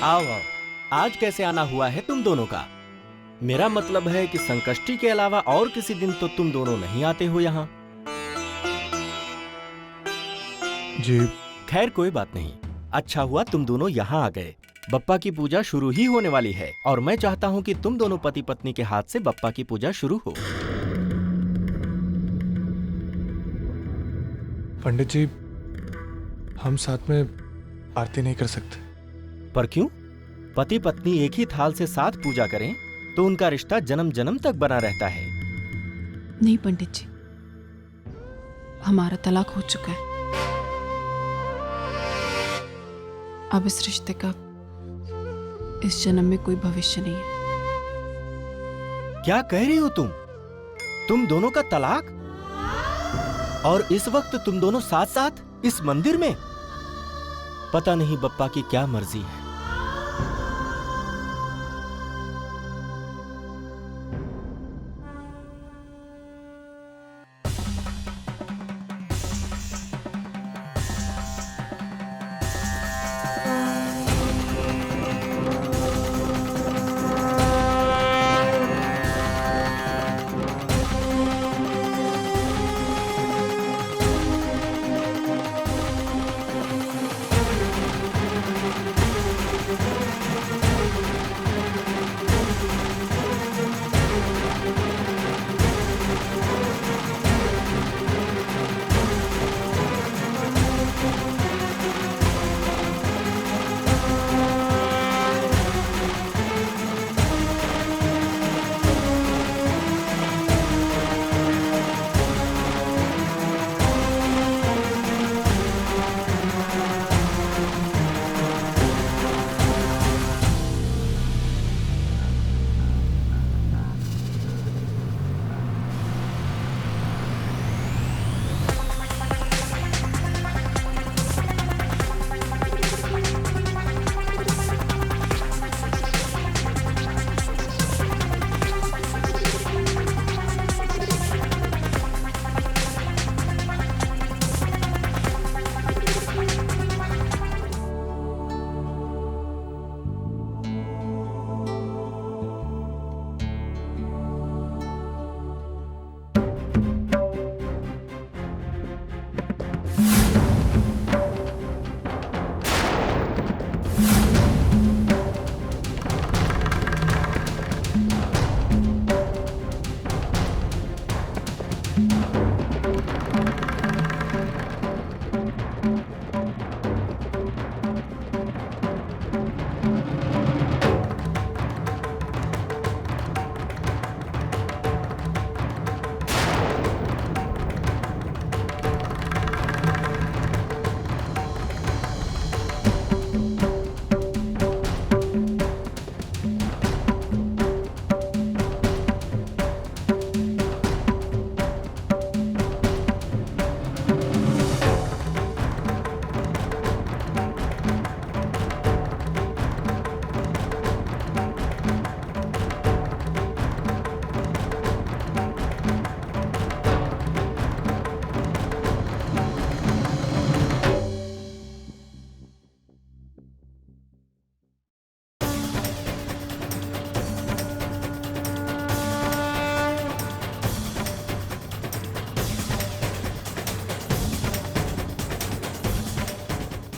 आओ आओ, आज कैसे आना हुआ है तुम दोनों का? मेरा मतलब है कि संकष्टी के अलावा और किसी दिन तो तुम दोनों नहीं आते हो यहाँ। जी खैर कोई बात नहीं, अच्छा हुआ तुम दोनों यहाँ आ गए। बप्पा की पूजा शुरू ही होने वाली है और मैं चाहता हूँ कि तुम दोनों पति पत्नी के हाथ से बप्पा की पूजा शुरू हो। पंडित जी, हम साथ में आरती नहीं कर सकते। पर क्यों? पति पत्नी एक ही थाल से साथ पूजा करें तो उनका रिश्ता जन्म जन्म तक बना रहता है। नहीं पंडित जी, हमारा तलाक हो चुका है। अब इस रिश्ते का इस जन्म में कोई भविष्य नहीं है। क्या कह रही हो तुम? तुम दोनों का तलाक? और इस वक्त तुम दोनों साथ साथ इस मंदिर में? पता नहीं बप्पा की क्या मर्जी है।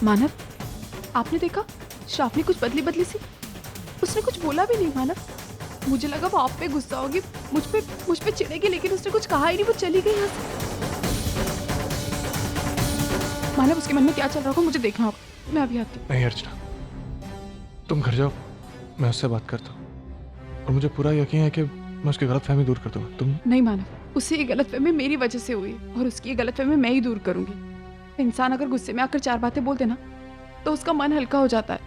मानव, आपने देखा श्रावणी कुछ बदली बदली सी, उसने कुछ बोला भी नहीं। मानव, मुझे लगा वो आप पे गुस्सा होगी, मुझ पे चिढ़ेगी, लेकिन उसने कुछ कहा ही नहीं, वो चली गई यहाँ से। मानव, उसके मन में क्या चल रहा होगा मुझे देखना होगा। मैं अभी आती हूँ। नहीं अर्चना, तुम घर जाओ, मैं उससे बात करता हूँ और मुझे पूरा यकीन है कि मैं उसकी गलतफहमी दूर कर दूंगा। तुम नहीं मानव, उससे ये गलतफहमी मेरी वजह से हुई और उसकी ये गलतफहमी मैं ही दूर करूंगी। इंसान अगर गुस्से में आकर चार बातें बोल देना तो उसका मन हल्का हो जाता है,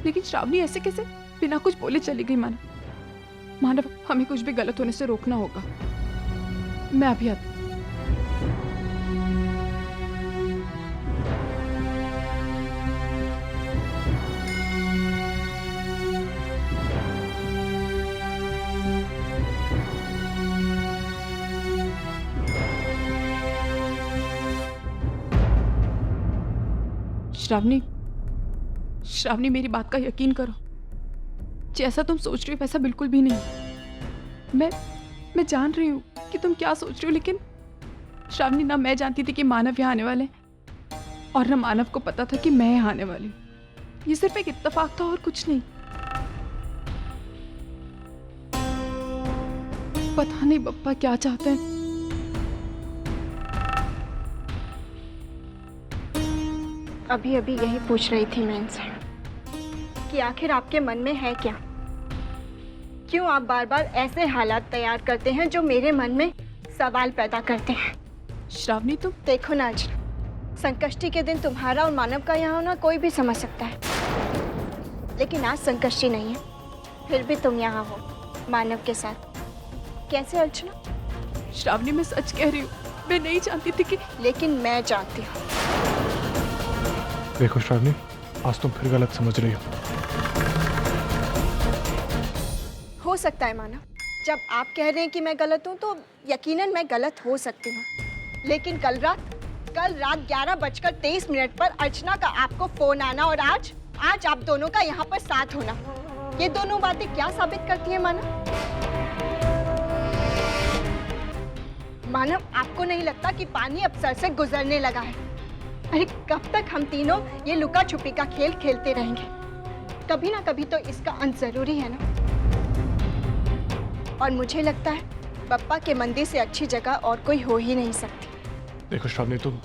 लेकिन श्रावणी ऐसे कैसे बिना कुछ बोले चली गई। मानव, हमें कुछ भी गलत होने से रोकना होगा। मैं अभी आती हूँ। श्रावणी मेरी बात का यकीन करो, जैसा तुम सोच रही हो वैसा बिल्कुल भी नहीं। मैं जान रही हूँ कि तुम क्या सोच रही हो, लेकिन श्रावणी, ना मैं जानती थी कि मानव यहाँ आने वाले हैं और ना मानव को पता था कि मैं यहाँ आने वाली हूँ। ये सिर्फ एक इत्तेफाक था और कुछ नहीं। पता नहीं बप्पा क्या चाहते हैं। अभी अभी यही पूछ रही थी मैं इनसे कि आखिर आपके मन में है क्या। क्यों आप बार बार ऐसे हालात तैयार करते हैं जो मेरे मन में सवाल पैदा करते हैं। श्रावणी, तुम देखो ना अर्चना, संकष्टी के दिन तुम्हारा और मानव का यहाँ होना कोई भी समझ सकता है, लेकिन आज संकष्टी नहीं है, फिर भी तुम यहाँ हो मानव के साथ। कैसे अर्चना? श्रावणी, मैं सच कह रही हूँ, मैं नहीं जानती थी कि। लेकिन मैं जानती हूँ। देखो श्रावणी, आज तुम फिर गलत समझ रही हो सकता है मानव, जब आप कह रहे हैं कि मैं गलत हूँ तो यकीनन मैं गलत हो सकती हूँ, लेकिन कल रात 11:23 पर अर्चना का आपको फोन आना और आज आप दोनों का यहाँ पर साथ होना, ये दोनों बातें क्या साबित करती हैं मानव? मानव, आपको नहीं लगता कि पानी अब सर से गुजरने लगा है? अरे कब तक हम तीनों ये लुका छुपी का खेल खेलते रहेंगे? कभी ना कभी तो इसका अंत जरूरी है ना। और मुझे लगता है बप्पा के मंदिर से अच्छी जगह और कोई हो ही नहीं सकती। देखो श्रावणी, तुम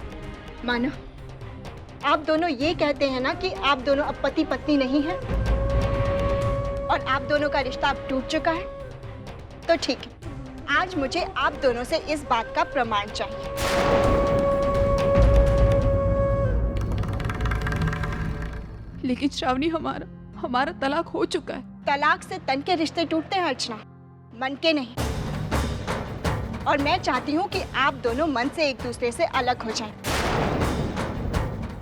मानो, आप दोनों ये कहते हैं ना कि आप दोनों अब पति पत्नी नहीं हैं और आप दोनों का रिश्ता अब टूट चुका है, तो ठीक है, आज मुझे आप दोनों से इस बात का प्रमाण चाहिए। लेकिन श्रावणी, हमारा तलाक हो चुका है। तलाक से तन के रिश्ते टूटते हैं अर्चना, मन के नहीं। और मैं चाहती हूँ कि आप दोनों मन से एक दूसरे से अलग हो जाएं,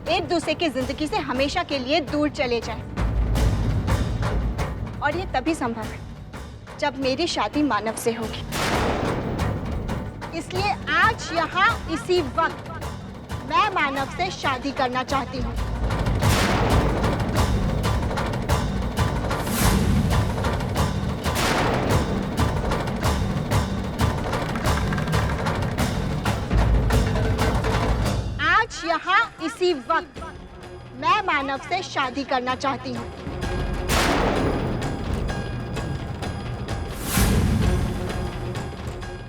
एक दूसरे की जिंदगी से हमेशा के लिए दूर चले जाएं। और ये तभी संभव है जब मेरी शादी मानव से होगी। इसलिए आज यहाँ इसी वक्त मैं मानव से शादी करना चाहती हूँ। यहाँ इसी वक्त मैं मानव से शादी करना चाहती हूँ।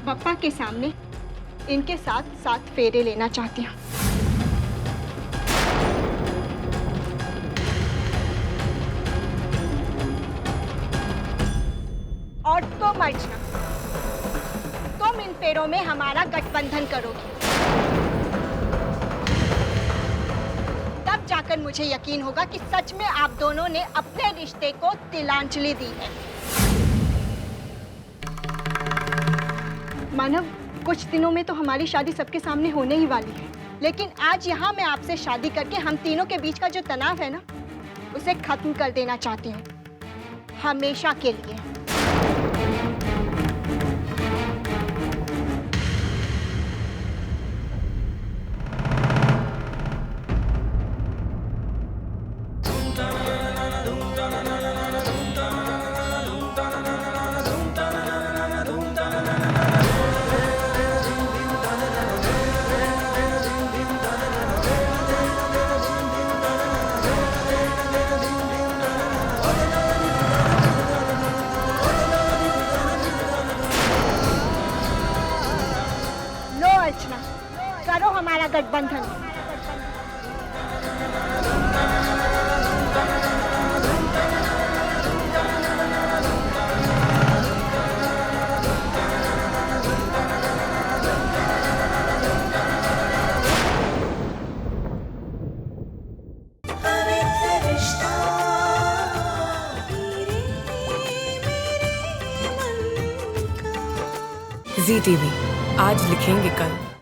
बप्पा के सामने इनके साथ 7 फेरे लेना चाहती हूँ। और तुम अर्चना, तुम इन फेरों में हमारा गठबंधन करोगी। जाकर मुझे यकीन होगा कि सच में आप दोनों ने अपने रिश्ते को तिलांजलि दी है। मानव, कुछ दिनों में तो हमारी शादी सबके सामने होने ही वाली है, लेकिन आज यहाँ मैं आपसे शादी करके हम तीनों के बीच का जो तनाव है ना, उसे खत्म कर देना चाहती हूँ, हमेशा के लिए। करो हमारा गठबंधन। ZTV, आज लिखेंगे कल।